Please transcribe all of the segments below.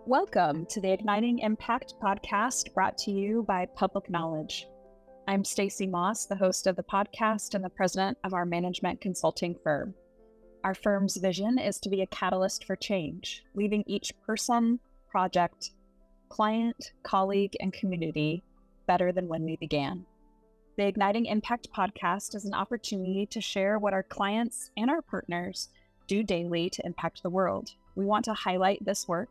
Welcome to the Igniting Impact podcast brought to you by Public Knowledge. I'm Stacy Moss, the host of the podcast and the president of our management consulting firm. Our firm's vision is to be a catalyst for change, leaving each person, project, client, colleague, and community better than when we began. The Igniting Impact podcast is an opportunity to share what our clients and our partners do daily to impact the world. We want to highlight this work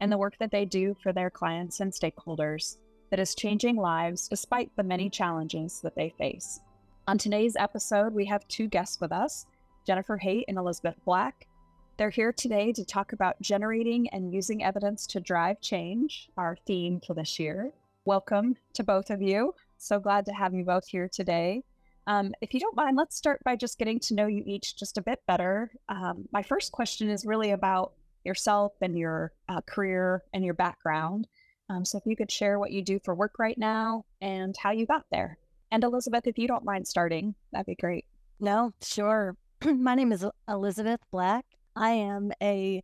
and the work that they do for their clients and stakeholders that is changing lives despite the many challenges that they face. On today's episode, we have two guests with us, Jennifer Haight and Elizabeth Black. They're here today to talk about generating and using evidence to drive change, our theme for this year. Welcome to both of you. So glad to have you both here today. If you don't mind, let's start by just getting to know you each just a bit better. My first question is really about yourself and your career and your background. So if you could share what you do for work right now and how you got there. And Elizabeth, if you don't mind starting, that'd be great. No, sure. My name is Elizabeth Black. I am a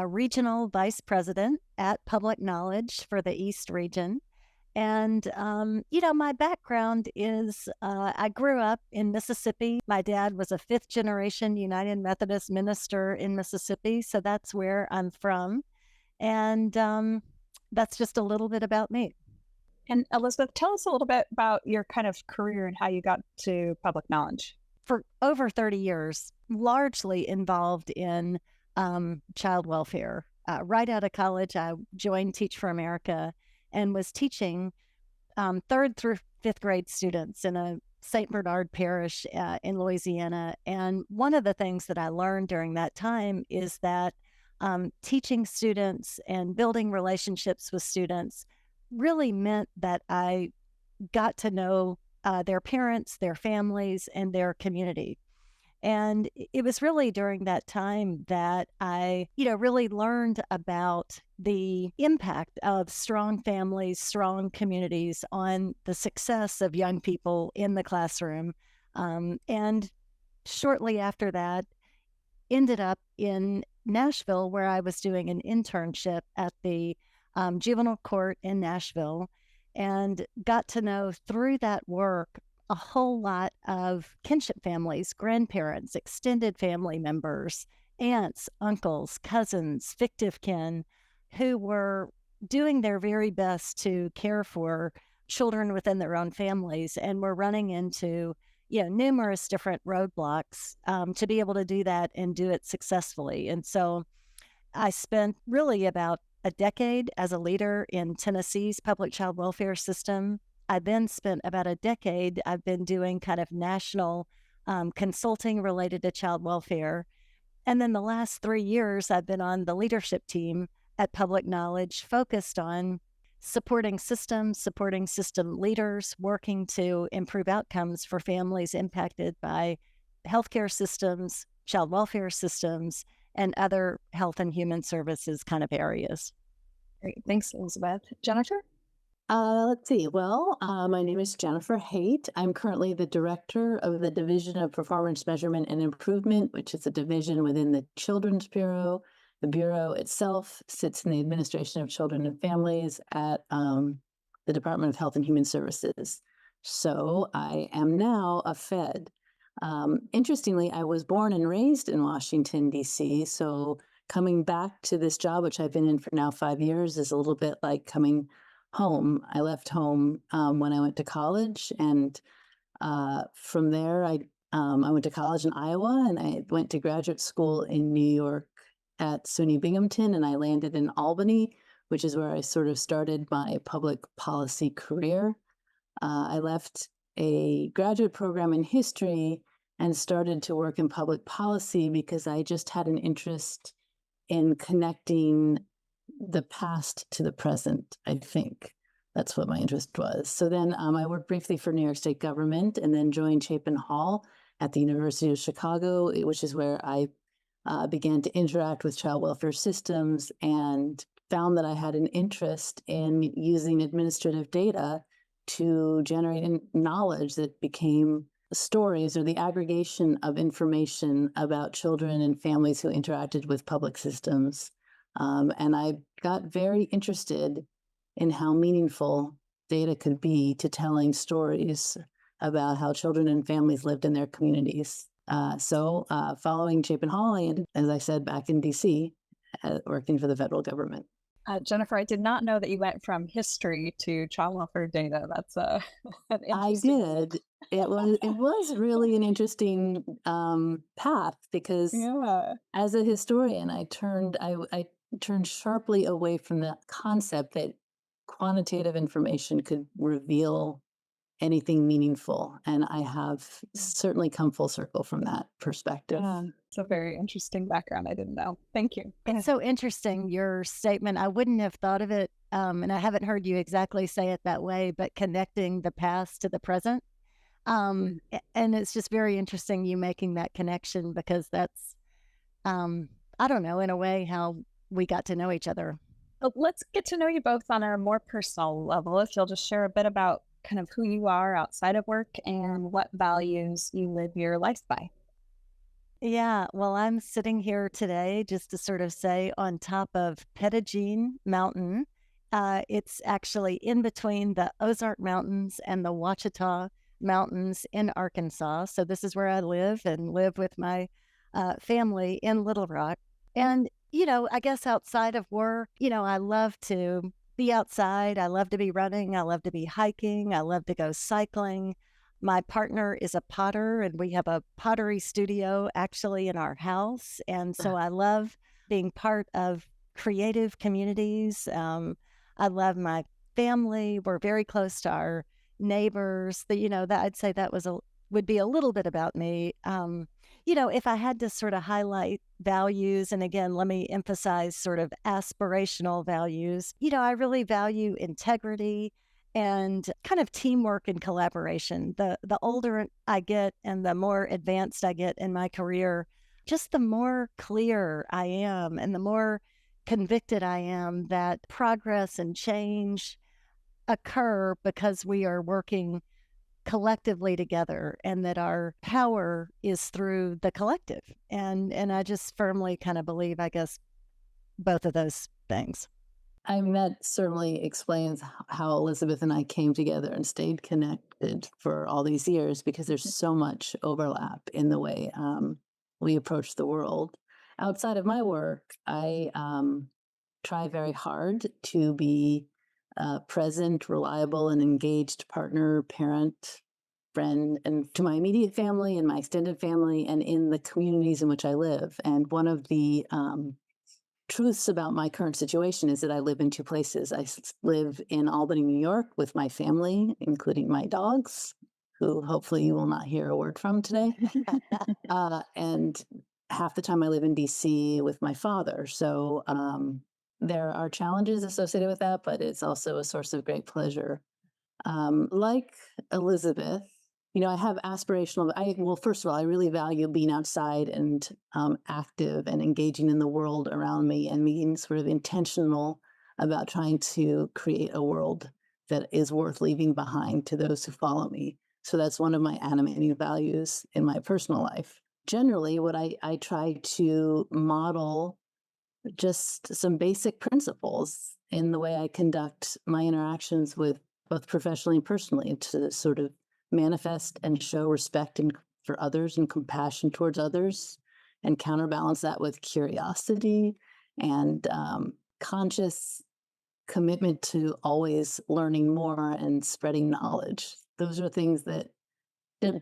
regional vice president at Public Knowledge for the East region. And, my background is I grew up in Mississippi. My dad was a fifth generation United Methodist minister in Mississippi. So that's where I'm from. And that's just a little bit about me. And Elizabeth, tell us a little bit about your kind of career and how you got to Public Knowledge. For over 30 years, largely involved in child welfare. Right out of college, I joined Teach for America and was teaching third through fifth grade students in a St. Bernard parish in Louisiana. And one of the things that I learned during that time is that teaching students and building relationships with students really meant that I got to know their parents, their families, and their community. And it was really during that time that I, really learned about the impact of strong families, strong communities on the success of young people in the classroom. And shortly after that, ended up in Nashville, where I was doing an internship at the juvenile court in Nashville, and got to know through that work a whole lot of kinship families, grandparents, extended family members, aunts, uncles, cousins, fictive kin, who were doing their very best to care for children within their own families and were running into numerous different roadblocks to be able to do that and do it successfully. And so I spent really about a decade as a leader in Tennessee's public child welfare system. I then spent about a decade, I've been doing kind of national consulting related to child welfare. And then the last 3 years, I've been on the leadership team at Public Knowledge, focused on supporting system leaders, working to improve outcomes for families impacted by healthcare systems, child welfare systems, and other health and human services kind of areas. Great. Thanks, Elizabeth. Jennifer? Let's see. Well, my name is Jennifer Haight. I'm currently the director of the Division of Performance Measurement and Improvement, which is a division within the Children's Bureau. The Bureau itself sits in the Administration of Children and Families at the Department of Health and Human Services. So I am now a Fed. Interestingly, I was born and raised in Washington, D.C., so coming back to this job, which I've been in for now 5 years, is a little bit like coming home. I left home when I went to college, and from there, I went to college in Iowa, and I went to graduate school in New York at SUNY Binghamton, and I landed in Albany, which is where I sort of started my public policy career. I left a graduate program in history and started to work in public policy because I just had an interest in connecting the past to the present, I think. That's what my interest was. So then I worked briefly for New York State government and then joined Chapin Hall at the University of Chicago, which is where I began to interact with child welfare systems and found that I had an interest in using administrative data to generate knowledge that became stories or the aggregation of information about children and families who interacted with public systems. And I got very interested in how meaningful data could be to telling stories about how children and families lived in their communities. So following Chapin Hall, I ended, as I said, back in DC, working for the federal government. Jennifer, I did not know that you went from history to child welfare data. That's an I interesting. did. It was really an interesting path because Yeah. as a historian, I turned sharply away from the concept that quantitative information could reveal anything meaningful, and I have certainly come full circle from that perspective. It's a very interesting background. I didn't know. Thank you. It's so interesting, your statement. I wouldn't have thought of it, and I haven't heard you exactly say it that way, but connecting the past to the present. And it's just very interesting you making that connection because that's, I don't know, in a way, how we got to know each other. Let's get to know you both on a more personal level. If you'll just share a bit about kind of who you are outside of work and what values you live your life by. Yeah, well, I'm sitting here today just to sort of say on top of Pettigene Mountain. It's actually in between the Ozark Mountains and the Ouachita Mountains in Arkansas. So this is where I live and live with my family in Little Rock. And, I guess outside of work, I love to be outside. I love to be running. I love to be hiking. I love to go cycling. My partner is a potter, and we have a pottery studio actually in our house. And so I love being part of creative communities. I love my family. We're very close to our neighbors. That I'd say that would be a little bit about me. If I had to sort of highlight values, and again, let me emphasize sort of aspirational values, I really value integrity and kind of teamwork and collaboration. The older I get and the more advanced I get in my career, just the more clear I am and the more convicted I am that progress and change occur because we are working collectively together and that our power is through the collective. And I just firmly kind of believe, I guess, both of those things. That certainly explains how Elizabeth and I came together and stayed connected for all these years because there's so much overlap in the way we approach the world. Outside of my work, I try very hard to be a present, reliable, and engaged partner, parent, friend, and to my immediate family and my extended family and in the communities in which I live. And one of the truths about my current situation is that I live in two places. I live in Albany, New York with my family, including my dogs, who hopefully you will not hear a word from today. And half the time I live in DC with my father. So there are challenges associated with that, but it's also a source of great pleasure. Like Elizabeth, I have well, first of all, I really value being outside and active and engaging in the world around me and being sort of intentional about trying to create a world that is worth leaving behind to those who follow me. So that's one of my animating values in my personal life. Generally, what I try to model just some basic principles in the way I conduct my interactions with both professionally and personally to sort of manifest and show respect for others and compassion towards others and counterbalance that with curiosity and conscious commitment to always learning more and spreading knowledge. Those are things that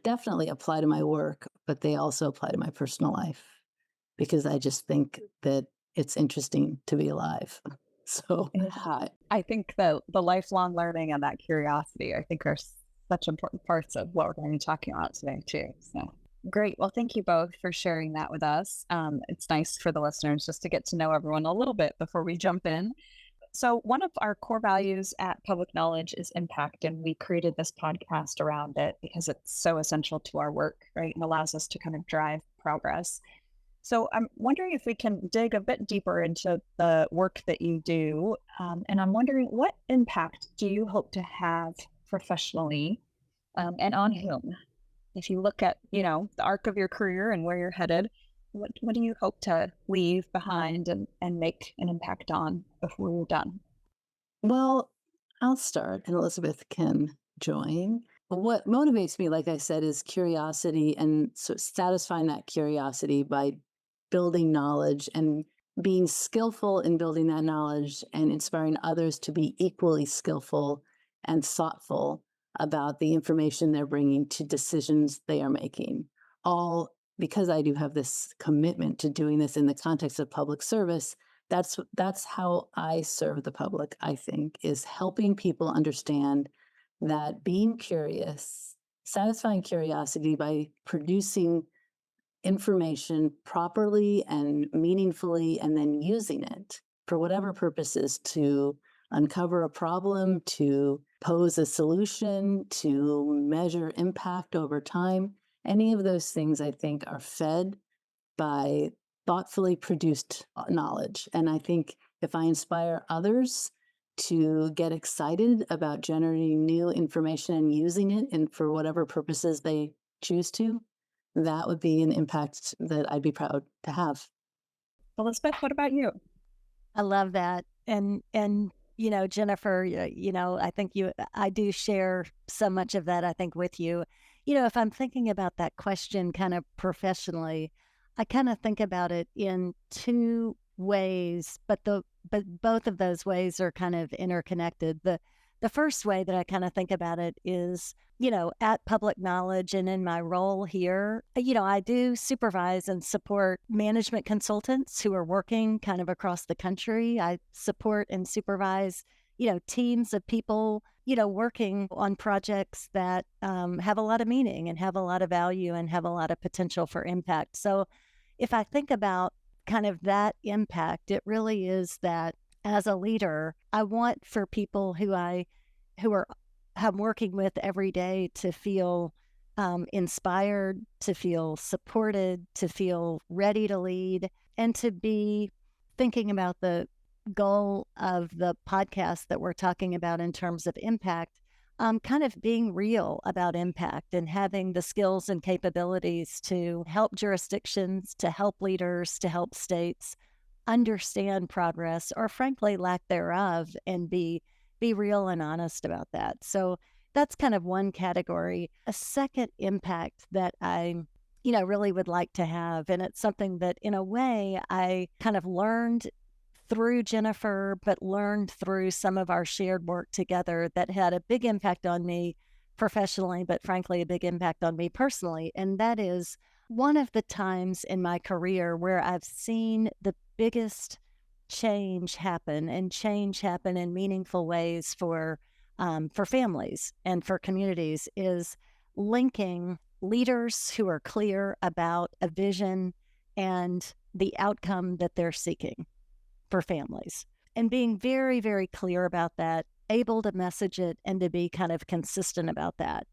definitely apply to my work, but they also apply to my personal life because I just think that it's interesting to be alive. So I think the lifelong learning and that curiosity, I think, are such important parts of what we're going to be talking about today too. So great. Well, thank you both for sharing that with us. It's nice for the listeners just to get to know everyone a little bit before we jump in. So one of our core values at Public Knowledge is impact, and we created this podcast around it because it's so essential to our work, right? And allows us to kind of drive progress. So I'm wondering if we can dig a bit deeper into the work that you do. And I'm wondering, what impact do you hope to have professionally, and on whom? If you look at, the arc of your career and where you're headed, What do you hope to leave behind and make an impact on before you're done? Well, I'll start and Elizabeth can join. What motivates me, like I said, is curiosity and so satisfying that curiosity by building knowledge and being skillful in building that knowledge and inspiring others to be equally skillful and thoughtful about the information they're bringing to decisions they are making. All because I do have this commitment to doing this in the context of public service. That's how I serve the public, I think, is helping people understand that being curious, satisfying curiosity by producing information properly and meaningfully, and then using it for whatever purposes to uncover a problem, to pose a solution, to measure impact over time. Any of those things, I think, are fed by thoughtfully produced knowledge. And I think if I inspire others to get excited about generating new information and using it and for whatever purposes they choose to, that would be an impact that I'd be proud to have. Elizabeth, what about you? I love that. And Jennifer, I think I do share so much of that, I think, with you. If I'm thinking about that question kind of professionally, I kind of think about it in two ways, but both of those ways are kind of interconnected. The first way that I kind of think about it is, at Public Knowledge and in my role here, I do supervise and support management consultants who are working kind of across the country. I support and supervise, teams of people, working on projects that have a lot of meaning and have a lot of value and have a lot of potential for impact. So if I think about kind of that impact, it really is that as a leader, I want for people who I'm working with every day to feel inspired, to feel supported, to feel ready to lead, and to be thinking about the goal of the podcast that we're talking about in terms of impact, kind of being real about impact and having the skills and capabilities to help jurisdictions, to help leaders, to help states understand progress or frankly lack thereof, and be real and honest about that. So that's kind of one category. A second impact that I really would like to have, and it's something that in a way I kind of learned through Jennifer, but learned through some of our shared work together, that had a big impact on me professionally, but frankly a big impact on me personally. And that is one of the times in my career where I've seen the biggest change happen, and change happen in meaningful ways for families and for communities, is linking leaders who are clear about a vision and the outcome that they're seeking for families, and being very, very clear about that, able to message it and to be kind of consistent about that.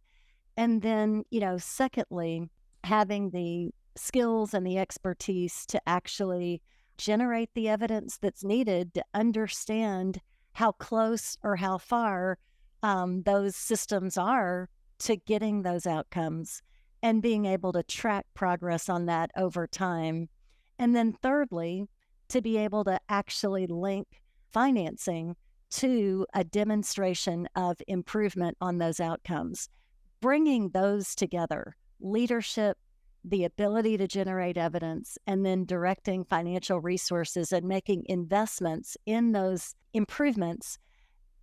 And then, secondly, having the skills and the expertise to actually generate the evidence that's needed to understand how close or how far those systems are to getting those outcomes, and being able to track progress on that over time. And then thirdly, to be able to actually link financing to a demonstration of improvement on those outcomes. Bringing those together, leadership, the ability to generate evidence, and then directing financial resources and making investments in those improvements,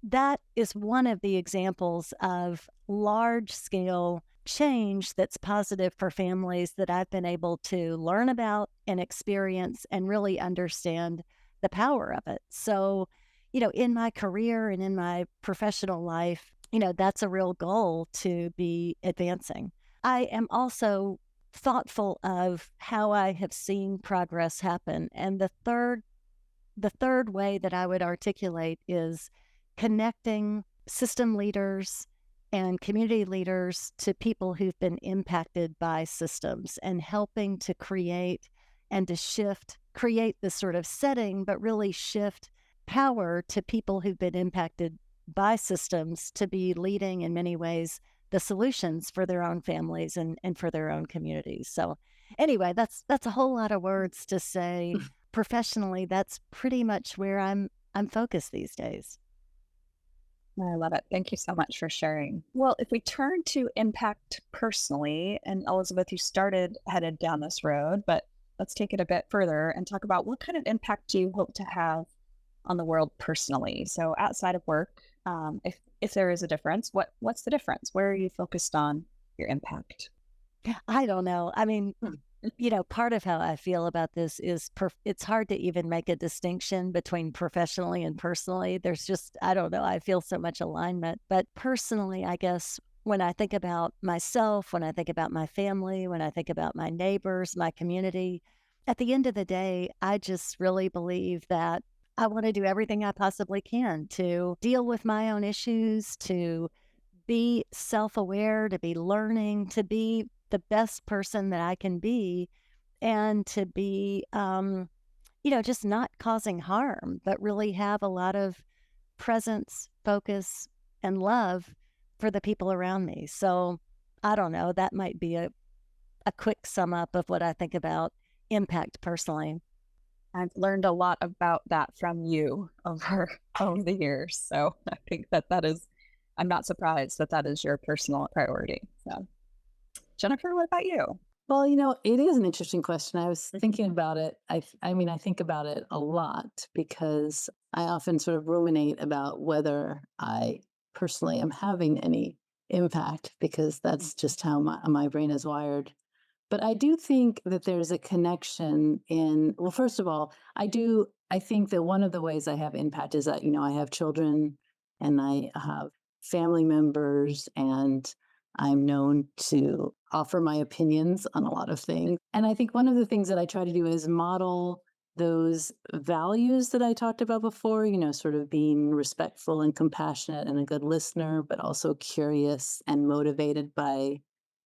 that is one of the examples of large-scale change that's positive for families that I've been able to learn about and experience and really understand the power of it. So, in my career and in my professional life, that's a real goal to be advancing. I am also thoughtful of how I have seen progress happen. And the third way that I would articulate is connecting system leaders and community leaders to people who've been impacted by systems, and helping to create and to create this sort of setting, but really shift power to people who've been impacted by systems to be leading in many ways the solutions for their own families and for their own communities. So Anyway, that's a whole lot of words to say. Professionally, that's pretty much where I'm focused these days. I love it. Thank you so much for sharing. Well, if we turn to impact personally, and Elizabeth, you started headed down this road, but let's take it a bit further and talk about what kind of impact do you hope to have on the world personally? So outside of work, if there is a difference, what's the difference? Where are you focused on your impact? I don't know. I mean, part of how I feel about this is it's hard to even make a distinction between professionally and personally. There's just, I don't know, I feel so much alignment. But personally, I guess when I think about myself, when I think about my family, when I think about my neighbors, my community, at the end of the day, I just really believe that I want to do everything I possibly can to deal with my own issues, to be self aware, to be learning, to be the best person that I can be, and to be, just not causing harm, but really have a lot of presence, focus, and love for the people around me. So I don't know, that might be a quick sum up of what I think about impact personally. I've learned a lot about that from you over over the years. So I think that is, I'm not surprised that is your personal priority. So Jennifer, what about you? Well, it is an interesting question. I was thinking about it. I mean, I think about it a lot because I often sort of ruminate about whether I personally am having any impact because that's just how my brain is wired. But I do think that there's a connection well, first of all, I think that one of the ways I have impact is that, I have children and I have family members and I'm known to offer my opinions on a lot of things. And I think one of the things that I try to do is model those values that I talked about before, sort of being respectful and compassionate and a good listener, but also curious and motivated by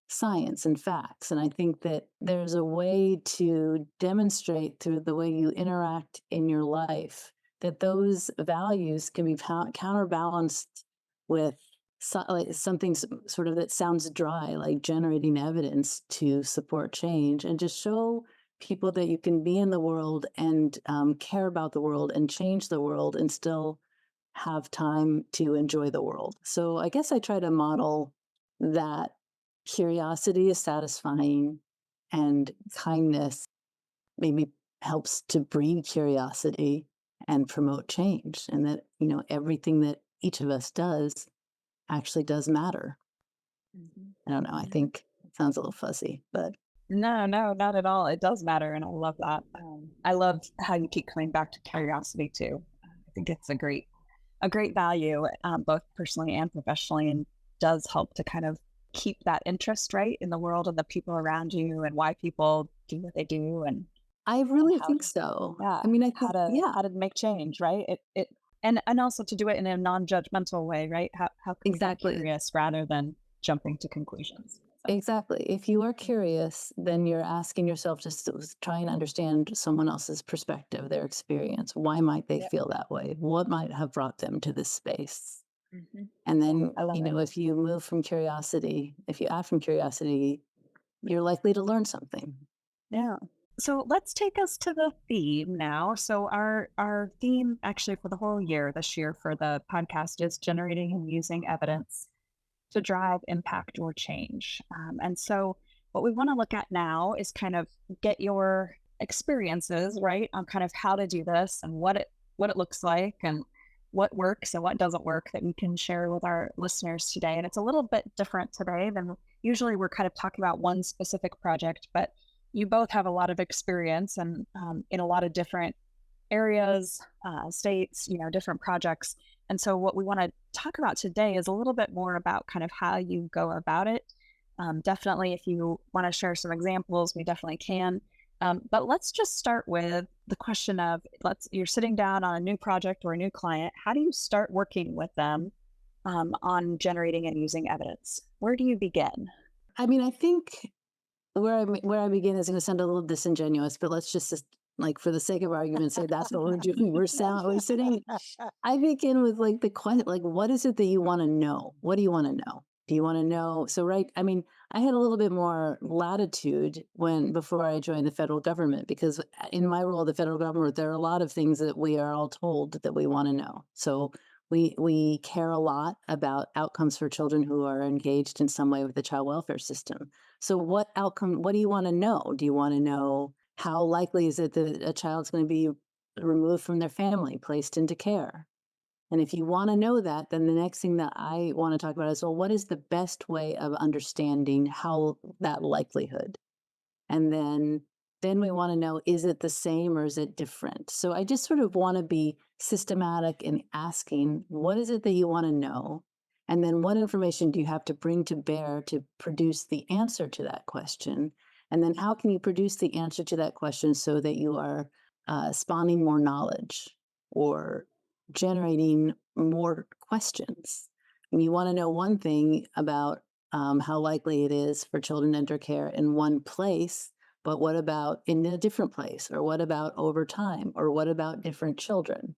science and facts. And I think that there's a way to demonstrate through the way you interact in your life that those values can be counterbalanced with like something sort of that sounds dry, like generating evidence to support change and just show people that you can be in the world and care about the world and change the world and still have time to enjoy the world. So I guess I try to model that curiosity is satisfying and kindness maybe helps to breed curiosity and promote change. And that, everything that each of us does actually does matter. Mhm. I don't know. I think it sounds a little fuzzy, but No, no, not at all. It does matter, and I love that. I love how you keep coming back to curiosity too. I think it's a great value, both personally and professionally, and does help to kind of keep that interest right in the world and the people around you and why people do what they do I and really how think so. yeah I mean, I how think, to yeah, how to make change, right? It and also to do it in a non-judgmental way, right? How can we be exactly. curious rather than jumping to conclusions? So, Exactly. If you are curious, then you're asking yourself just to try and understand someone else's perspective, their experience. Why might they yep. feel that way? What might have brought them to this space? Hmm. And then, I love it. if you move from curiosity, if you act from curiosity, you're likely to learn something. Yeah. So let's take us to the theme now. So our theme actually for the whole year this year for the podcast is generating and using evidence to drive impact or change. And so what we want to look at now is kind of get your experiences right on kind of how to do this and what it looks like and what works and what doesn't work that we can share with our listeners today. And it's a little bit different today than usually we're kind of talking about one specific project, but you both have a lot of experience and in a lot of different areas, states, different projects. And so, what we want to talk about today is a little bit more about kind of how you go about it. Definitely, if you want to share some examples, we definitely can. But let's just start with the question of you're sitting down on a new project or a new client. How do you start working with them on generating and using evidence? Where do you begin? I mean, I think where I begin is going to sound a little disingenuous, but let's just like for the sake of argument, say that's what we're doing. We're sitting. I begin with like the question, like what is it that you want to know? What do you want to know? Do you want to know? So, right, I mean, I had a little bit more latitude before I joined the federal government, because in my role, the federal government, there are a lot of things that we are all told that we want to know. So we care a lot about outcomes for children who are engaged in some way with the child welfare system. So what do you want to know? Do you want to know how likely is it that a child's going to be removed from their family, placed into care? And if you want to know that, then the next thing that I want to talk about is, well, what is the best way of understanding how that likelihood? And then we want to know, is it the same or is it different? So I just sort of want to be systematic in asking, what is it that you want to know? And then what information do you have to bring to bear to produce the answer to that question? And then how can you produce the answer to that question so that you are spawning more knowledge or generating more questions? And you want to know one thing about how likely it is for children to enter care in one place, but what about in a different place? Or what about over time? Or what about different children?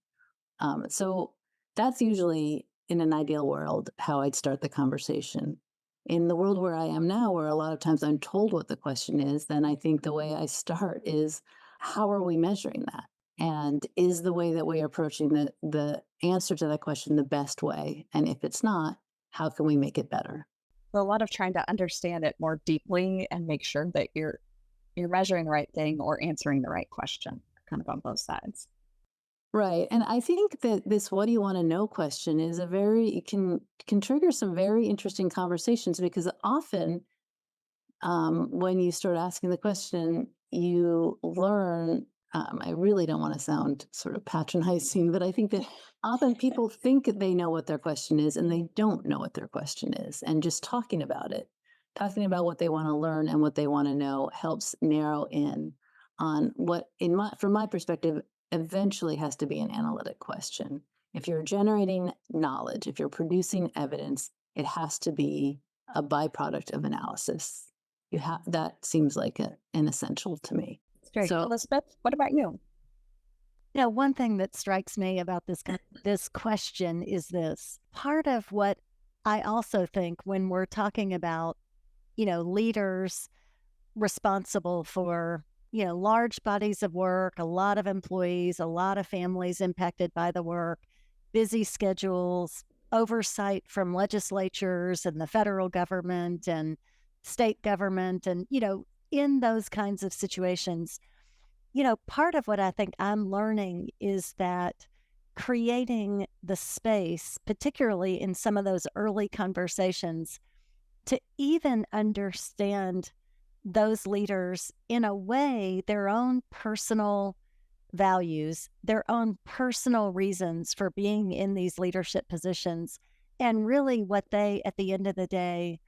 So that's usually, in an ideal world, how I'd start the conversation. In the world where I am now, where a lot of times I'm told what the question is, then I think the way I start is, how are we measuring that? And is the way that we're approaching the answer to that question the best way? And if it's not, how can we make it better? So a lot of trying to understand it more deeply and make sure that you're measuring the right thing or answering the right question, kind of on both sides. Right. And I think that this "what do you want to know" question is it can trigger some very interesting conversations, because often when you start asking the question, you learn. I really don't want to sound sort of patronizing, but I think that often people think they know what their question is and they don't know what their question is. And just talking about what they want to learn and what they want to know, helps narrow in on what, from my perspective, eventually has to be an analytic question. If you're generating knowledge, if you're producing evidence, it has to be a byproduct of analysis. That seems like an essential to me. It's great. So Elizabeth, what about you? One thing that strikes me about this question is this. Part of what I also think when we're talking about, leaders responsible for, large bodies of work, a lot of employees, a lot of families impacted by the work, busy schedules, oversight from legislatures and the federal government and state government. And, in those kinds of situations, part of what I think I'm learning is that creating the space, particularly in some of those early conversations, to even understand those leaders in a way, their own personal values, their own personal reasons for being in these leadership positions, and really what they, at the end of the day,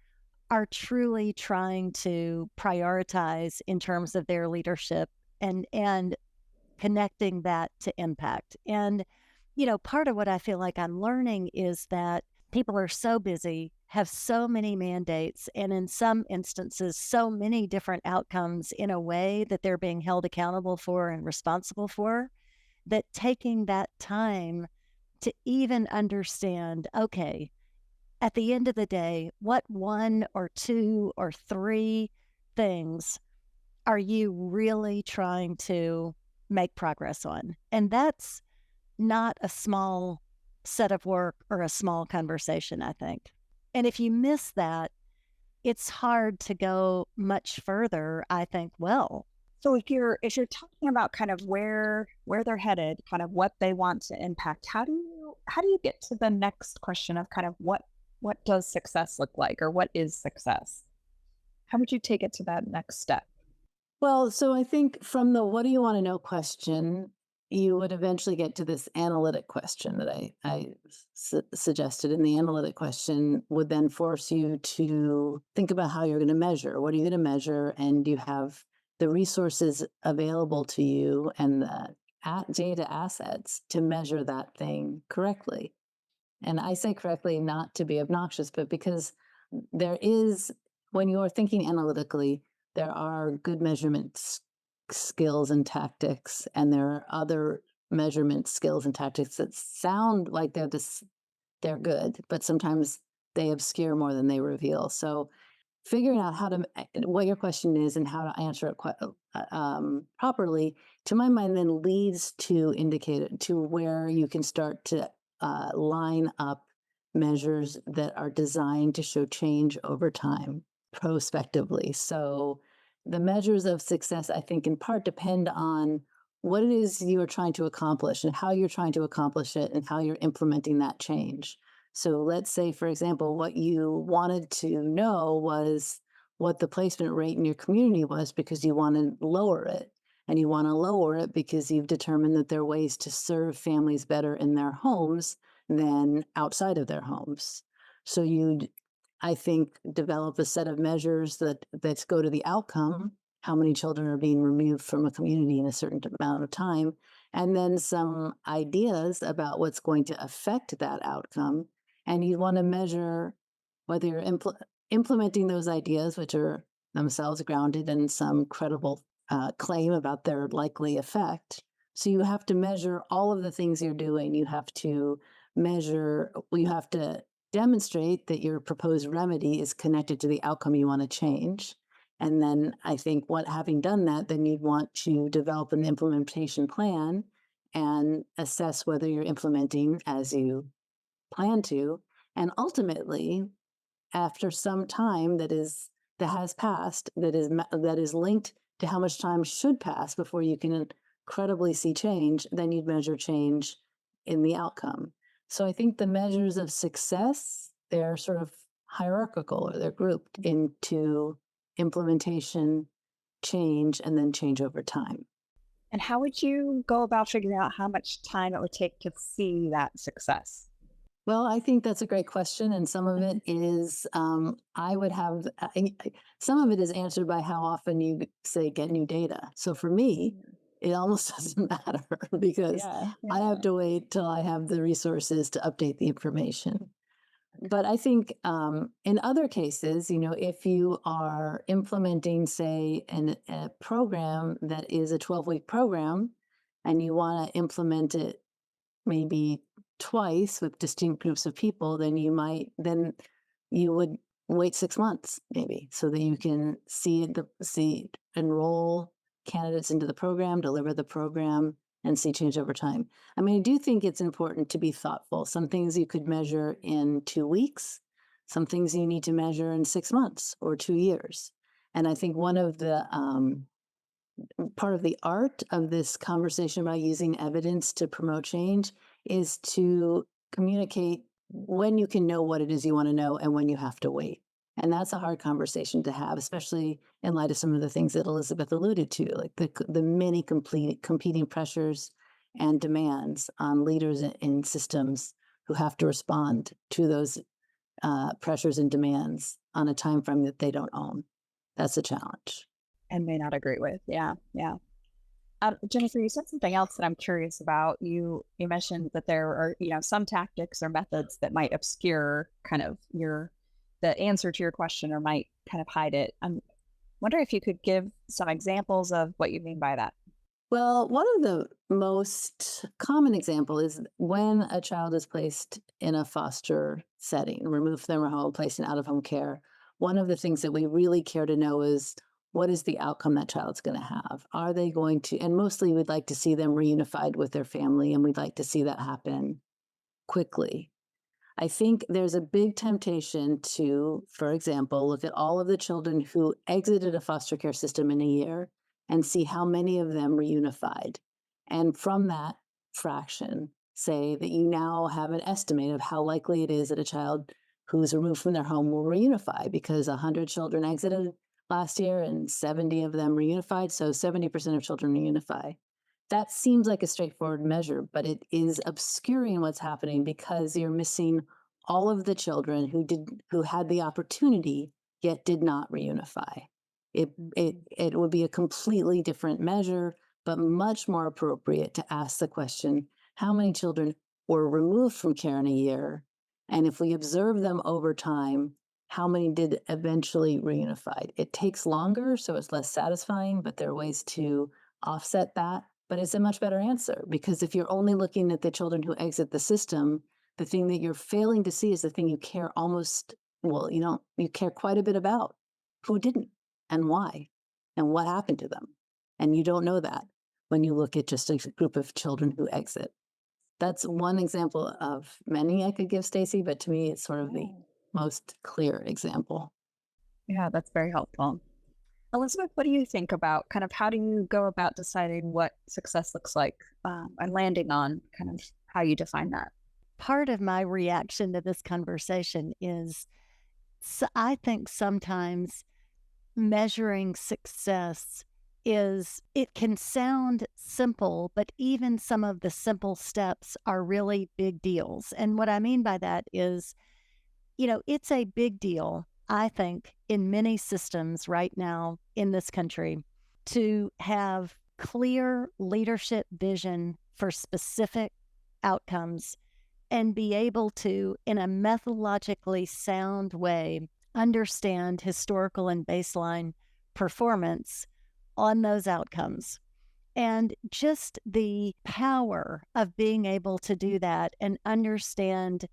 are truly trying to prioritize in terms of their leadership, and connecting that to impact. And, part of what I feel like I'm learning is that people are so busy, have so many mandates, and in some instances, so many different outcomes in a way that they're being held accountable for and responsible for, that taking that time to even understand, okay, at the end of the day, what one or two or three things are you really trying to make progress on? And that's not a small set of work or a small conversation, I think. And if you miss that, it's hard to go much further, I think, well. So if you're talking about kind of where they're headed, kind of what they want to impact, how do you get to the next question of kind of what does success look like, or what is success? How would you take it to that next step? Well, so I think from the "what do you want to know" question, you would eventually get to this analytic question that I suggested. And the analytic question would then force you to think about how you're going to measure. What are you going to measure? And do you have the resources available to you and the data assets to measure that thing correctly? And I say correctly not to be obnoxious, but because there is, when you're thinking analytically, there are good skills and tactics, and there are other measurement skills and tactics that sound like they're good, but sometimes they obscure more than they reveal. So figuring out what your question is and how to answer it properly, to my mind, then leads to indicate to where you can start to line up measures that are designed to show change over time prospectively. So the measures of success, I think, in part depend on what it is you are trying to accomplish and how you're trying to accomplish it and how you're implementing that change. So let's say, for example, what you wanted to know was what the placement rate in your community was because you want to lower it. And you want to lower it because you've determined that there are ways to serve families better in their homes than outside of their homes. So you'd, I think, develop a set of measures that go to the outcome, how many children are being removed from a community in a certain amount of time, and then some ideas about what's going to affect that outcome. And you want to measure whether you're implementing those ideas, which are themselves grounded in some credible claim about their likely effect. So you have to measure all of the things you're doing. You have to demonstrate that your proposed remedy is connected to the outcome you want to change. And then I think having done that, then you'd want to develop an implementation plan and assess whether you're implementing as you plan to. And ultimately, after some time that has passed, that is linked to how much time should pass before you can credibly see change, then you'd measure change in the outcome. So I think the measures of success, they're sort of hierarchical, or they're grouped into implementation, change, and then change over time. And how would you go about figuring out how much time it would take to see that success? Well, I think that's a great question, and some of it is some of it is answered by how often you say get new data. So for me, it almost doesn't matter because I have to wait till I have the resources to update the information. But I think in other cases, if you are implementing, say, a program that is a 12-week program, and you want to implement it maybe twice with distinct groups of people, then you would wait 6 months maybe so that you can enroll candidates into the program, deliver the program, and see change over time. I mean, I do think it's important to be thoughtful. Some things you could measure in 2 weeks, some things you need to measure in 6 months or 2 years. And I think one of the part of the art of this conversation about using evidence to promote change is to communicate when you can know what it is you want to know and when you have to wait. And that's a hard conversation to have, especially in light of some of the things that Elizabeth alluded to, like the many competing pressures and demands on leaders in systems who have to respond to those pressures and demands on a time frame that they don't own. That's a challenge. And may not agree with. Yeah. Jennifer, you said something else that I'm curious about. You mentioned that there are, some tactics or methods that might obscure kind of the answer to your question or might kind of hide it. I'm wondering if you could give some examples of what you mean by that. Well, one of the most common example is when a child is placed in a foster setting, removed from their home, placed in out-of-home care. One of the things that we really care to know is what is the outcome that child's going to have? Are they going to, and mostly we'd like to see them reunified with their family, and we'd like to see that happen quickly. I think there's a big temptation to, for example, look at all of the children who exited a foster care system in a year and see how many of them reunified. And from that fraction, say that you now have an estimate of how likely it is that a child who's removed from their home will reunify, because 100 children exited last year and 70 of them reunified, so 70% of children reunify. That seems like a straightforward measure, but it is obscuring what's happening because you're missing all of the children who had the opportunity yet did not reunify. It would be a completely different measure, but much more appropriate to ask the question, how many children were removed from care in a year? And if we observe them over time, how many did eventually reunify? It takes longer, so it's less satisfying, but there are ways to offset that. But it's a much better answer, because if you're only looking at the children who exit the system, the thing that you're failing to see is the thing you care you care quite a bit about. Who didn't and why and what happened to them? And you don't know that when you look at just a group of children who exit. That's one example of many I could give, Stacy, but to me, it's sort of the most clear example. Yeah, that's very helpful. Elizabeth, what do you think about kind of how do you go about deciding what success looks like and landing on kind of how you define that? Part of my reaction to this conversation is I think sometimes measuring success it can sound simple, but even some of the simple steps are really big deals. And what I mean by that is, it's a big deal, I think, in many systems right now in this country to have clear leadership vision for specific outcomes and be able to, in a methodologically sound way, understand historical and baseline performance on those outcomes. And just the power of being able to do that and understand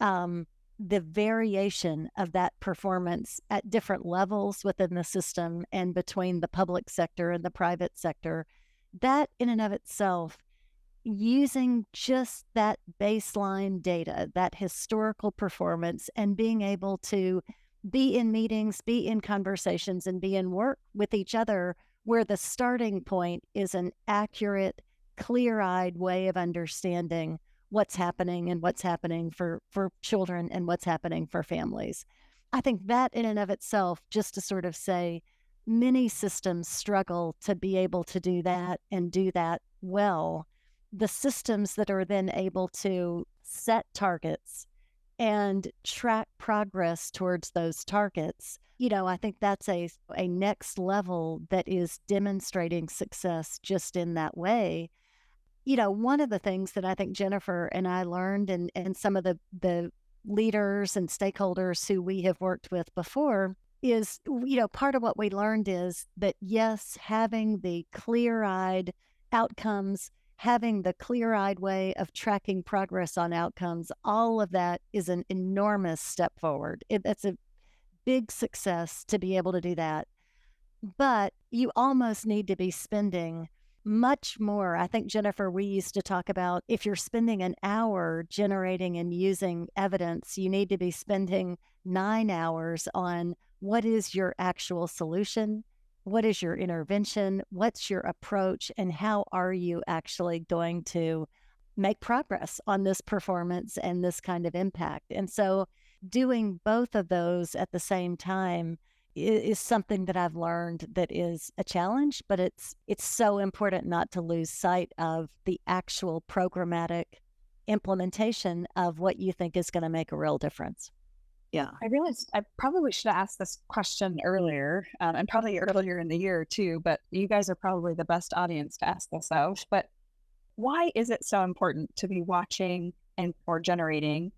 the variation of that performance at different levels within the system and between the public sector and the private sector, that in and of itself, using just that baseline data, that historical performance, and being able to be in meetings, be in conversations, and be in work with each other where the starting point is an accurate, clear-eyed way of understanding what's happening and what's happening for children and what's happening for families. I think that in and of itself, just to sort of say, many systems struggle to be able to do that and do that well. The systems that are then able to set targets and track progress towards those targets, I think that's a next level that is demonstrating success just in that way. One of the things that I think Jennifer and I learned and some of the leaders and stakeholders who we have worked with before is, part of what we learned is that, yes, having the clear-eyed outcomes, having the clear-eyed way of tracking progress on outcomes, all of that is an enormous step forward. It's a big success to be able to do that. But you almost need to be spending much more. I think, Jennifer, we used to talk about if you're spending an hour generating and using evidence, you need to be spending 9 hours on what is your actual solution, what is your intervention, what's your approach, and how are you actually going to make progress on this performance and this kind of impact. And so doing both of those at the same time is something that I've learned that is a challenge, but it's so important not to lose sight of the actual programmatic implementation of what you think is going to make a real difference. Yeah. I realized I probably should have asked this question earlier, and probably earlier in the year too, but you guys are probably the best audience to ask this of. But why is it so important to be watching or generating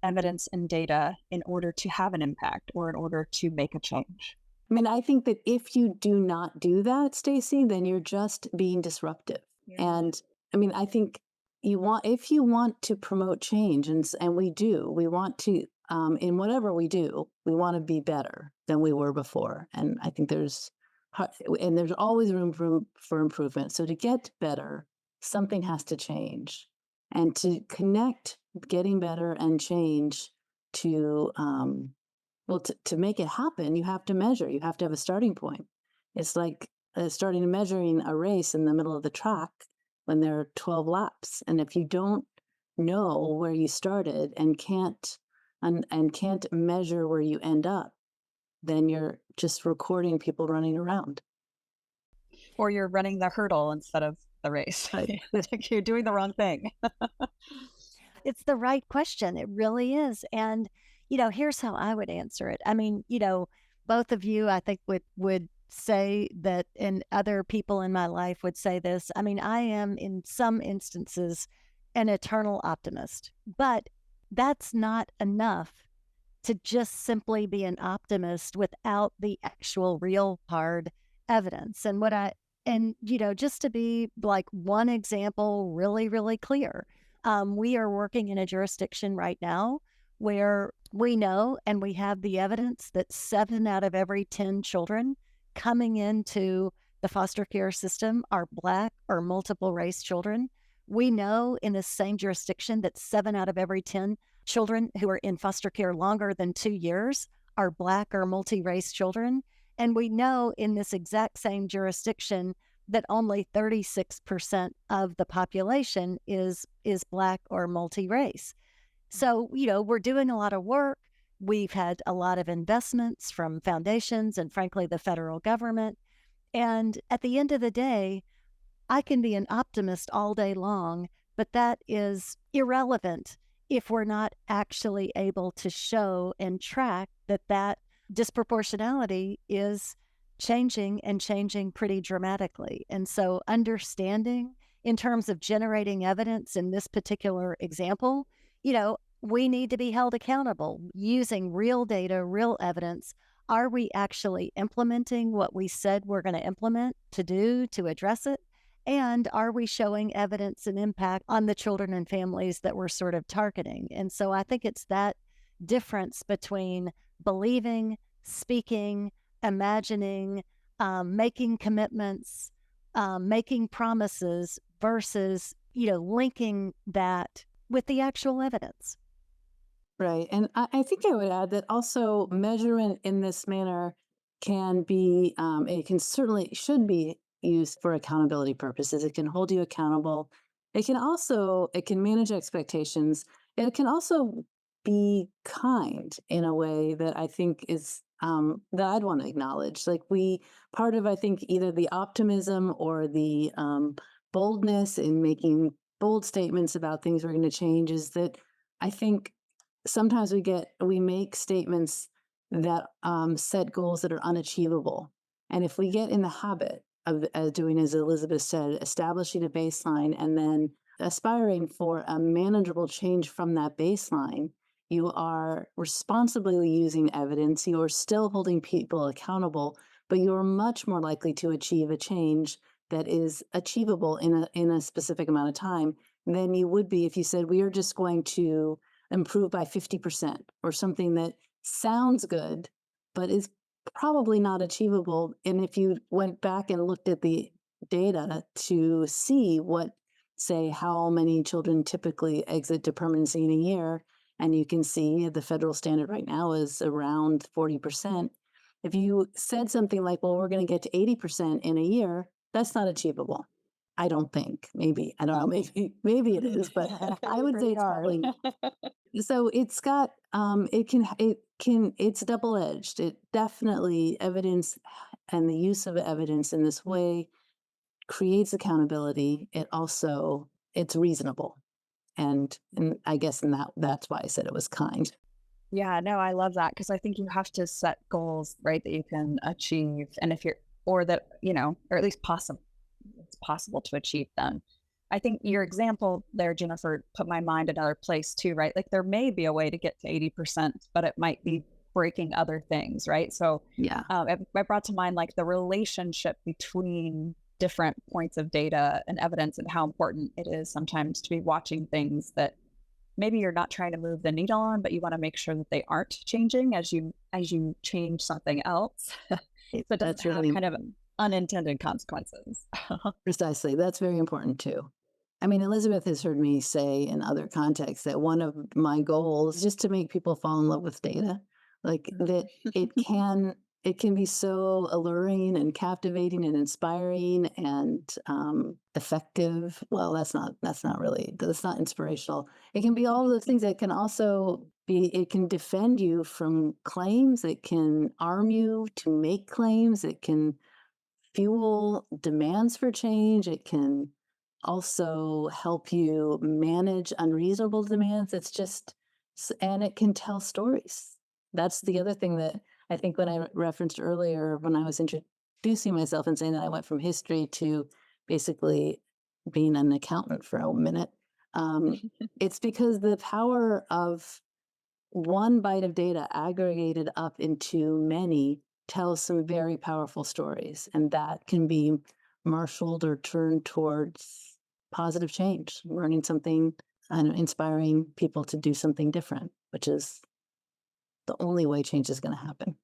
evidence and data in order to have an impact or in order to make a change? I mean, I think that if you do not do that, Stacy, then you're just being disruptive. Yeah. And I mean, I think if you want to promote change, and we want to, in whatever we do, we want to be better than we were before. And I think there's always room for improvement. So to get better, something has to change. And to connect getting better and change to make it happen, you have to measure. You have to have a starting point. It's like starting measuring a race in the middle of the track when there are 12 laps. And if you don't know where you started and can't measure where you end up, then you're just recording people running around. Or you're running the hurdle instead of the race. Right. You're doing the wrong thing. It's the right question. It really is. And, here's how I would answer it. I mean, both of you, I think, would say that, and other people in my life would say this. I mean, I am in some instances an eternal optimist, but that's not enough to just simply be an optimist without the actual real hard evidence. And just to be like one example really, really clear, We are working in a jurisdiction right now where we know and we have the evidence that 7 out of every 10 children coming into the foster care system are Black or multiple race children. We know in the same jurisdiction that 7 out of every 10 children who are in foster care longer than 2 years are Black or multi-race children. And we know in this exact same jurisdiction that only 36% of the population is Black or multi-race. So, we're doing a lot of work. We've had a lot of investments from foundations and frankly, the federal government. And at the end of the day, I can be an optimist all day long, but that is irrelevant if we're not actually able to show and track that disproportionality is changing and changing pretty dramatically. And so understanding in terms of generating evidence in this particular example, we need to be held accountable using real data, real evidence. Are we actually implementing what we said we're going to implement to address it? And are we showing evidence and impact on the children and families that we're sort of targeting? And so I think it's that difference between believing, speaking, imagining, making commitments, making promises versus, linking that with the actual evidence. Right. And I think I would add that also measurement in this manner can be, it can certainly should be used for accountability purposes. It can hold you accountable. It can manage expectations. It can also be kind in a way that I think is, that I'd want to acknowledge. Like part of, I think, either the optimism or the boldness in making bold statements about things we're going to change is that I think sometimes we make statements that set goals that are unachievable. And if we get in the habit of doing, as Elizabeth said, establishing a baseline and then aspiring for a manageable change from that baseline, you are responsibly using evidence. You are still holding people accountable, but you are much more likely to achieve a change that is achievable in a specific amount of time than you would be if you said, we are just going to improve by 50% or something that sounds good, but is probably not achievable. And if you went back and looked at the data to see say how many children typically exit to permanency in a year, and you can see the federal standard right now is around 40%. If you said something like, well, we're going to get to 80% in a year, that's not achievable. I don't think. Maybe. I don't know. Maybe it is, but I would say it's probably not. So it's got it's double-edged. It definitely evidence and the use of evidence in this way creates accountability. It's reasonable. And I guess that's why I said it was kind. Yeah, no, I love that because I think you have to set goals, right, that you can achieve. And if you're, or that, or at least it's possible to achieve them. I think your example there, Jennifer, put my mind in another place too, right? Like there may be a way to get to 80%, but it might be breaking other things, right? So yeah, I brought to mind like the relationship between different points of data and evidence and how important it is sometimes to be watching things that maybe you're not trying to move the needle on, but you want to make sure that they aren't changing as you change something else. So it doesn't have kind of unintended consequences. Precisely. That's very important too. I mean, Elizabeth has heard me say in other contexts that one of my goals is just to make people fall in love with data, like that it can be so alluring and captivating and inspiring and effective. Well, that's not inspirational. It can be all of those things. It can also it can defend you from claims. It can arm you to make claims. It can fuel demands for change. It can also help you manage unreasonable demands. And it can tell stories. That's the other thing that I think when I referenced earlier, when I was introducing myself and saying that I went from history to basically being an accountant for a minute, it's because the power of one bite of data aggregated up into many tells some very powerful stories, and that can be marshaled or turned towards positive change, learning something inspiring people to do something different, which is the only way change is going to happen.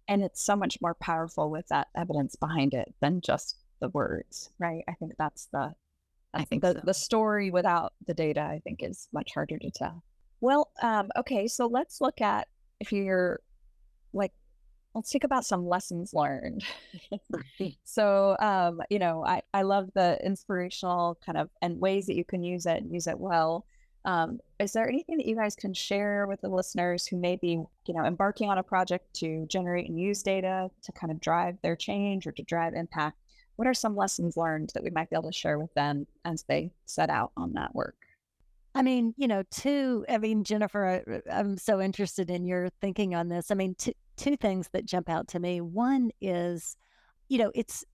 And it's so much more powerful with that evidence behind it than just the words, right? I think I that's think so. the story without the data, I think, is much harder to tell. Well, okay, so let's look at if you're like, let's think about some lessons learned. So, I love the inspirational kind of and ways that you can use it and use it well. Is there anything that you guys can share with the listeners who may be, embarking on a project to generate and use data to kind of drive their change or to drive impact? What are some lessons learned that we might be able to share with them as they set out on that work? Jennifer, I'm so interested in your thinking on this. Two things that jump out to me. One is,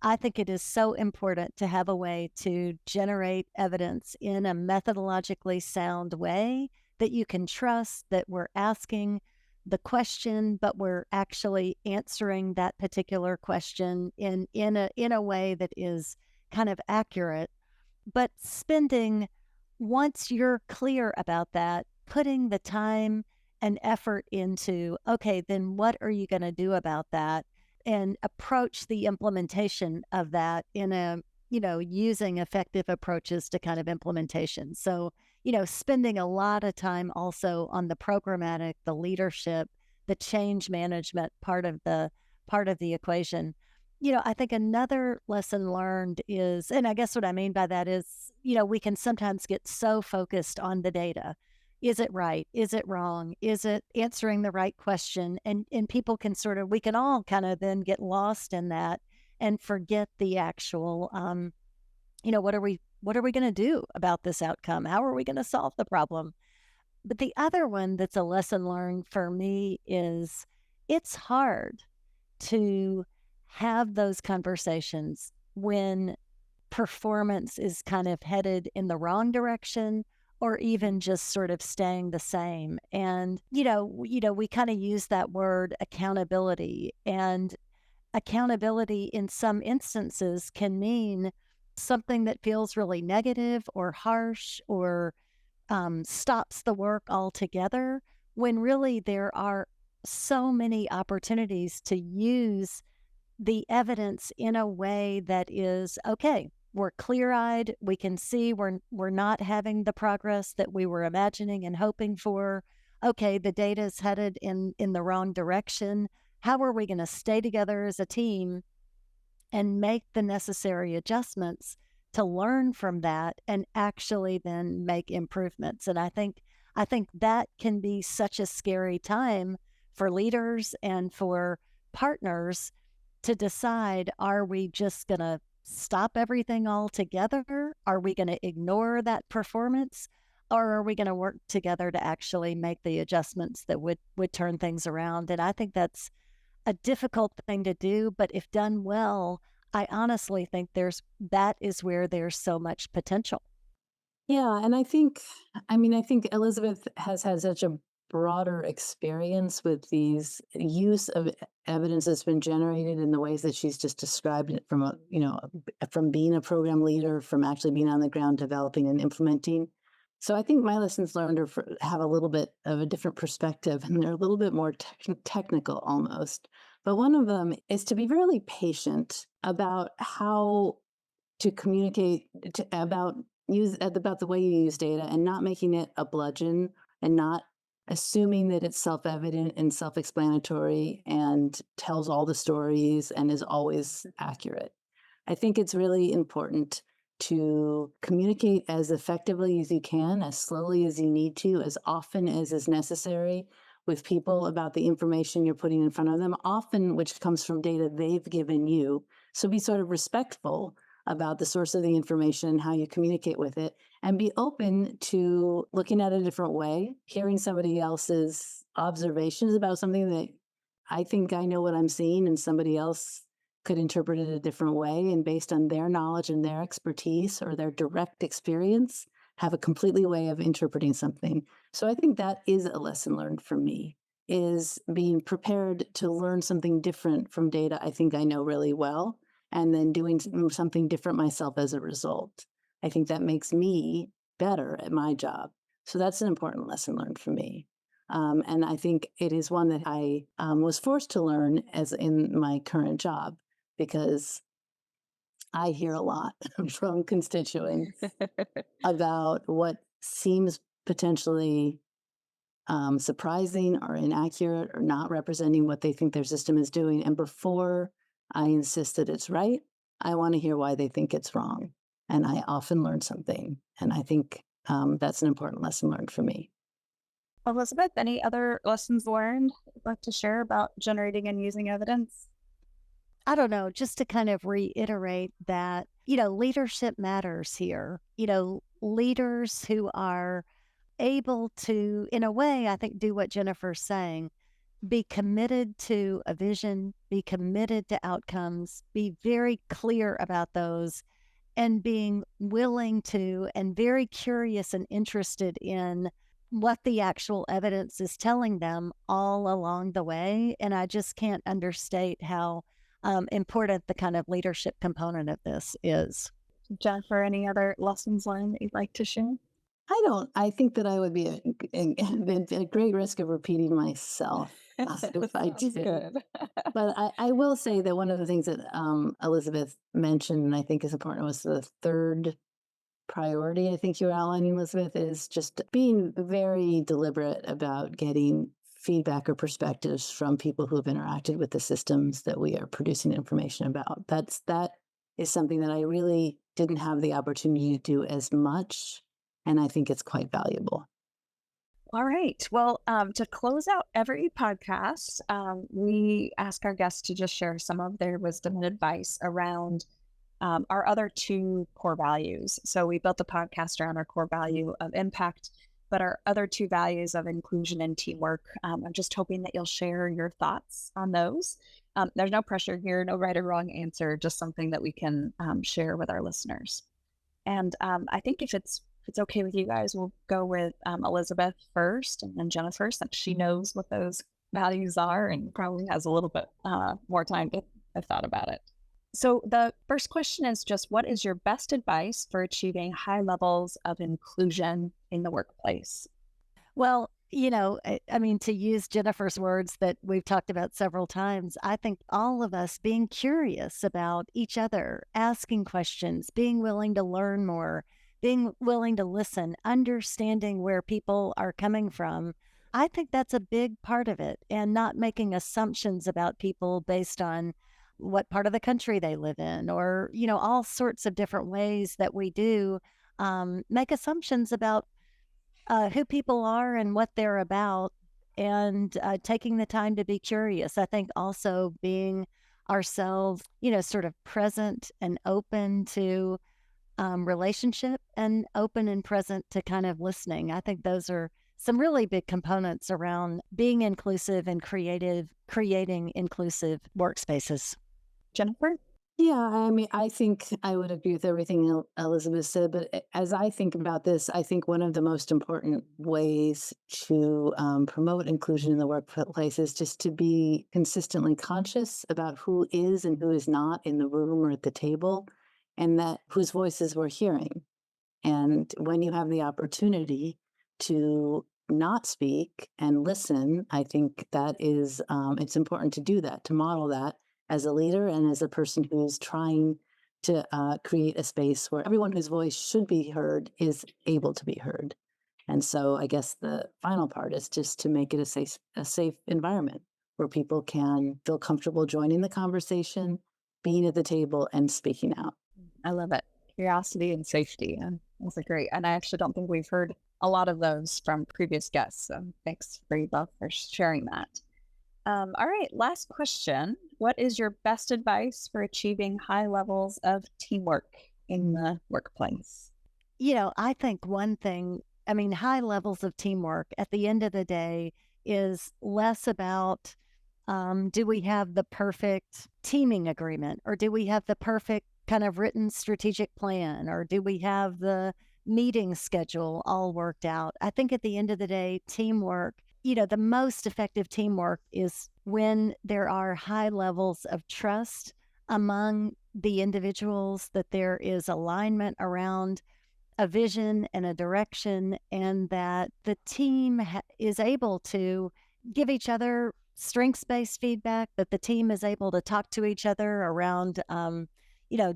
I think it is so important to have a way to generate evidence in a methodologically sound way that you can trust, that we're asking the question, but we're actually answering that particular question in a way that is kind of accurate. But once you're clear about that, putting the time and effort into, okay, then what are you going to do about that? And approach the implementation of that using effective approaches to kind of implementation. So, spending a lot of time also on the programmatic, the leadership, the change management part of the equation. I think another lesson learned is, and I guess what I mean by that is, we can sometimes get so focused on the data. Is it right? Is it wrong? Is it answering the right question? And people can we can all kind of then get lost in that and forget the actual, what are we going to do about this outcome? How are we going to solve the problem? But the other one that's a lesson learned for me is it's hard to have those conversations when performance is kind of headed in the wrong direction or even just sort of staying the same. And, we kind of use that word accountability, and accountability in some instances can mean something that feels really negative or harsh or stops the work altogether, when really there are so many opportunities to use the evidence in a way that is okay. We're clear-eyed. We can see we're not having the progress that we were imagining and hoping for. Okay, the data is headed in the wrong direction. How are we going to stay together as a team and make the necessary adjustments to learn from that and actually then make improvements? And I think that can be such a scary time for leaders and for partners to decide, are we just going to stop everything altogether? Are we going to ignore that performance? Or are we going to work together to actually make the adjustments that would turn things around? And I think that's a difficult thing to do, but if done well, I honestly think that is where there's so much potential. Yeah, and I think Elizabeth has had such a broader experience with these use of evidence that's been generated in the ways that she's just described it from from being a program leader, from actually being on the ground developing and implementing. So I think my lessons learned have a little bit of a different perspective, and they're a little bit more technical almost. But one of them is to be really patient about how to communicate about the way you use data, and not making it a bludgeon, and not assuming that it's self-evident and self-explanatory and tells all the stories and is always accurate. I think it's really important to communicate as effectively as you can, as slowly as you need to, as often as is necessary with people about the information you're putting in front of them, often which comes from data they've given you. So be sort of respectful about the source of the information, how you communicate with it, and be open to looking at it a different way, hearing somebody else's observations about something that I think I know what I'm seeing, and somebody else could interpret it a different way, and based on their knowledge and their expertise or their direct experience, have a completely way of interpreting something. So I think that is a lesson learned for me, is being prepared to learn something different from data I think I know really well, and then doing something different myself as a result. I think that makes me better at my job. So that's an important lesson learned for me. And I think it is one that I was forced to learn as in my current job because I hear a lot from constituents about what seems potentially surprising or inaccurate or not representing what they think their system is doing. And before I insist that it's right, I want to hear why they think it's wrong. And I often learn something. And I think that's an important lesson learned for me. Elizabeth, any other lessons learned you'd like to share about generating and using evidence? I don't know, just to kind of reiterate that, leadership matters here. Leaders who are able to, in a way, I think, do what Jennifer's saying, be committed to a vision, be committed to outcomes, be very clear about those, and being willing to and very curious and interested in what the actual evidence is telling them all along the way. And I just can't understate how important the kind of leadership component of this is. Jennifer, any other lessons learned that you'd like to share? I don't. I think that I would be at great risk of repeating myself if I Sounds did. good. But I will say that one of the things that Elizabeth mentioned, and I think is important, was the third priority. I think you're outlining, Elizabeth, is just being very deliberate about getting feedback or perspectives from people who have interacted with the systems that we are producing information about. That is something that I really didn't have the opportunity to do as much, and I think it's quite valuable. All right. Well, to close out every podcast, we ask our guests to just share some of their wisdom and advice around our other two core values. So we built the podcast around our core value of impact, but our other two values of inclusion and teamwork. I'm just hoping that you'll share your thoughts on those. There's no pressure here, no right or wrong answer, just something that we can share with our listeners. And I think if it's okay with you guys, we'll go with Elizabeth first and then Jennifer, since she knows what those values are and probably has a little bit more time to have thought about it. So the first question is just, what is your best advice for achieving high levels of inclusion in the workplace? Well, I mean, to use Jennifer's words that we've talked about several times, I think all of us being curious about each other, asking questions, being willing to learn more, being willing to listen, understanding where people are coming from. I think that's a big part of it, and not making assumptions about people based on what part of the country they live in, or, all sorts of different ways that we do make assumptions about who people are and what they're about, and taking the time to be curious. I think also being ourselves, sort of present and open to relationship, and open and present to kind of listening. I think those are some really big components around being inclusive and creating inclusive workspaces. Jennifer? Yeah, I mean, I think I would agree with everything Elizabeth said, but as I think about this, I think one of the most important ways to promote inclusion in the workplace is just to be consistently conscious about who is and who is not in the room or at the table, and that whose voices we're hearing. And when you have the opportunity to not speak and listen, I think that is, it's important to do that, to model that as a leader and as a person who's trying to create a space where everyone whose voice should be heard is able to be heard. And so I guess the final part is just to make it a safe environment where people can feel comfortable joining the conversation, being at the table, and speaking out. I love it. Curiosity and safety. And those are great. And I actually don't think we've heard a lot of those from previous guests. So thanks for you both for sharing that. All right, last question. What is your best advice for achieving high levels of teamwork in the workplace? I think one thing, high levels of teamwork at the end of the day is less about do we have the perfect teaming agreement, or do we have the perfect kind of written strategic plan, or do we have the meeting schedule all worked out? I think at the end of the day, teamwork, the most effective teamwork is when there are high levels of trust among the individuals, that there is alignment around a vision and a direction, and that the team is able to give each other strengths-based feedback, that the team is able to talk to each other around,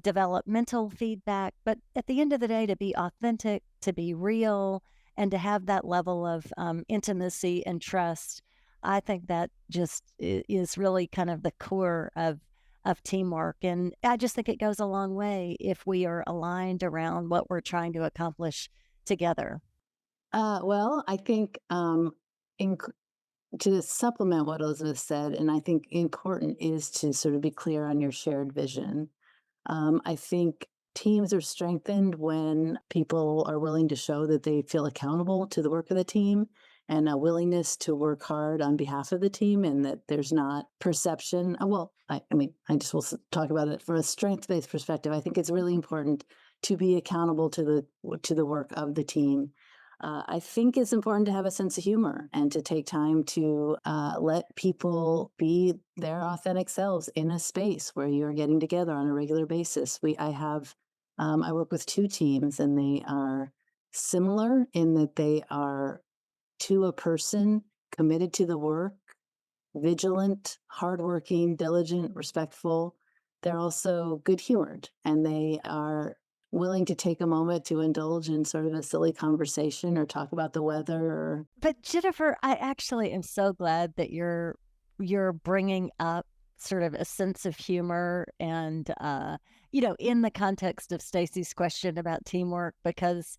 developmental feedback. But at the end of the day, to be authentic, to be real, and to have that level of intimacy and trust, I think that just is really kind of the core of teamwork. And I just think it goes a long way if we are aligned around what we're trying to accomplish together. Well, I think in, to supplement what Elizabeth said, and I think important is to sort of be clear on your shared vision. I think teams are strengthened when people are willing to show that they feel accountable to the work of the team and a willingness to work hard on behalf of the team, and that there's not perception. I just will talk about it from a strength-based perspective. I think it's really important to be accountable to the work of the team. I think it's important to have a sense of humor and to take time to let people be their authentic selves in a space where you're getting together on a regular basis. I work with two teams, and they are similar in that they are to a person committed to the work, vigilant, hardworking, diligent, respectful. They're also good humored, and they are willing to take a moment to indulge in sort of a silly conversation or talk about the weather or But Jennifer, I actually am so glad that you're bringing up sort of a sense of humor and in the context of Stacy's question about teamwork, because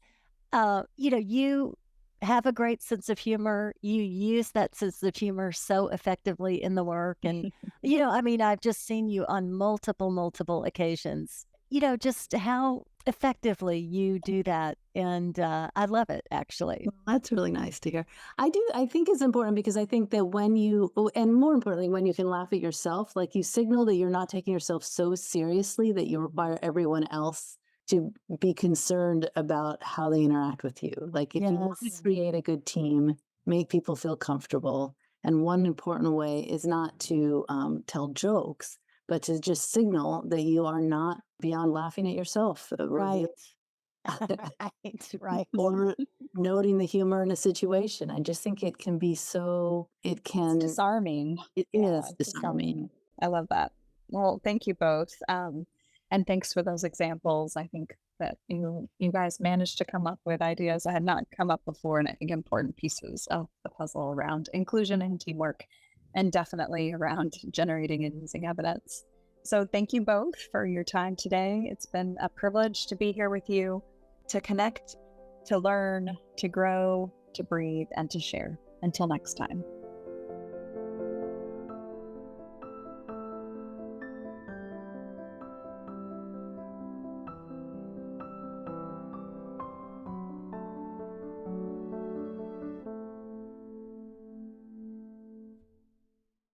you have a great sense of humor. You use that sense of humor so effectively in the work. And, I've just seen you on multiple occasions, just how effectively you do that. And I love it, actually. Well, that's really nice to hear. I think it's important because I think that and more importantly, when you can laugh at yourself, like you signal that you're not taking yourself so seriously that you require everyone else to be concerned about how they interact with you. Like if you want to Yes. create a good team, make people feel comfortable. And one important way is not to tell jokes, but to just signal that you are not beyond laughing at yourself. Right. Right. Or noting the humor in a situation. I just think it can be It's disarming. it Yeah, is it's disarming. I love that. Well, thank you both. And thanks for those examples. I think that you guys managed to come up with ideas that had not come up before, and I think important pieces of the puzzle around inclusion and teamwork, and definitely around generating and using evidence. So thank you both for your time today. It's been a privilege to be here with you, to connect, to learn, to grow, to breathe, and to share. Until next time.